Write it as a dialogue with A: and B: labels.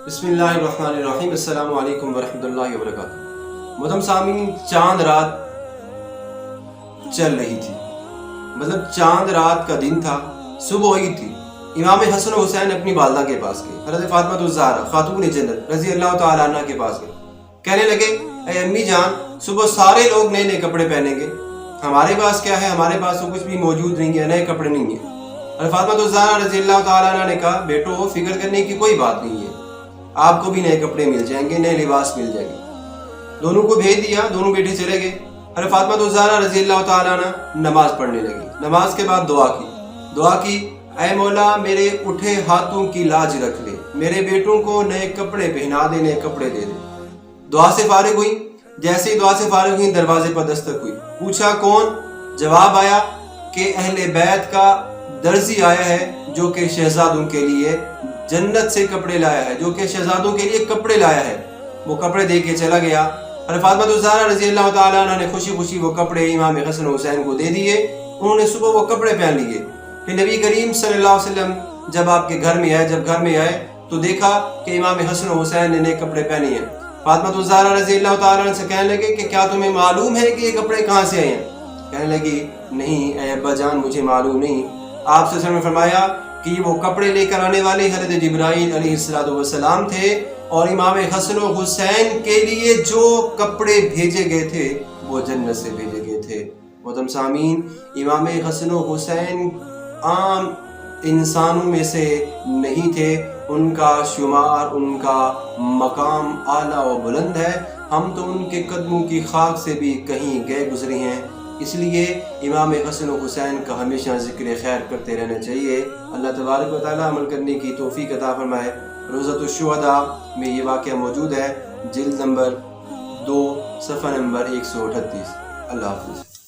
A: बिस्मिल्लाहिर्रहमानिर्रहीम। अस्सलामु अलैकुम वरहमतुल्लाहि वबरकातुहू। मोहतरम सामीन, चांद रात चल रही थी, मतलब चांद रात का दिन था, सुबह हुई थी। इमाम हसन हुसैन अपनी वालदा के पास गए, हज़रत फातिमा ज़हरा खातून जन्नत रज़ी अल्लाह तआला अन्हा के पास गए। कहने लगे, ऐ अम्मी जान, सुबह सारे लोग नए नए कपड़े पहनेंगे, हमारे पास क्या है? हमारे पास तो कुछ भी मौजूद नहीं है, नए कपड़े नहीं है। हज़रत फातिमा ज़हरा रज़ी अल्लाह तआला अन्हा ने कहा, बेटो फिक्र करने की कोई बात नहीं है, आपको भी नए कपड़े मिल जाएंगे, नए लिबास मिल जाएंगे। दोनों को भेज दिया, दोनों बेटे चले गए। हज़रत फातिमा ज़हरा रज़ी अल्लाह तआला अन्हा नमाज पढ़ने लगी। नमाज के बाद दुआ की, ऐ मौला मेरे उठे हाथों की लाज रख ले, मेरे बेटों को नए कपड़े पहना दे, नए कपड़े दे दे। दुआ से फारिग हुई, जैसे ही दुआ से फारिग हुई दरवाजे पर दस्तक हुई। पूछा कौन? जवाब आया कि अहले बैत का दर्जी आया है, जो कि शहजादों के लिए जन्नत से कपड़े लाया है, जो कि शहजादों के लिए कपड़े लाया है। वो कपड़े दे के चला गया। हज़रत फातिमा ज़हरा रज़ी अल्लाह तआला अन्हा ने खुशी खुशी वो कपड़े इमाम हसन हुसैन को दे दिए। उन्होंने सुबह वो कपड़े पहन लिए। फिर नबी करीम सल्लल्लाहु अलैहि वसल्लम जब आपके घर में आए, जब घर में आए तो देखा कि इमाम हसन हुसैन ने नए कपड़े पहने हैं। फातिमा ज़हरा रज़ी अल्लाह तआला अन्हा से कहने लगे कि क्या तुम्हें मालूम है कि ये कपड़े कहाँ से आए हैं? कहने लगी, नहीं ऐ अब्बा जान, मुझे मालूम नहीं। आप सल्लल्लाहु अलैहि वसल्लम ने फरमाया कि वो कपड़े लेकर आने वाले हज़रत जिब्राईल अलैहिस्सलाम थे, और इमाम हसन हुसैन के लिए जो कपड़े भेजे गए थे वो जन्नत से भेजे गए थे। मोहतरम सामीन, इमाम हसन हुसैन आम इंसानों में से नहीं थे, उनका शुमार, उनका मकाम आला व बुलंद है। हम तो उनके कदमों की खाक से भी कहीं गए गुजरे हैं, इसलिए इमाम हसन हुसैन का हमेशा ज़िक्र खैर करते रहना चाहिए। अल्लाह तबारक व तआला अमल करने की तौफीक अता फरमाए। रोज़तुश शुहदा में ये वाक़या मौजूद है, जिल्द नंबर 2 सफ़ा नंबर 138। अल्लाह हाफ़िज़।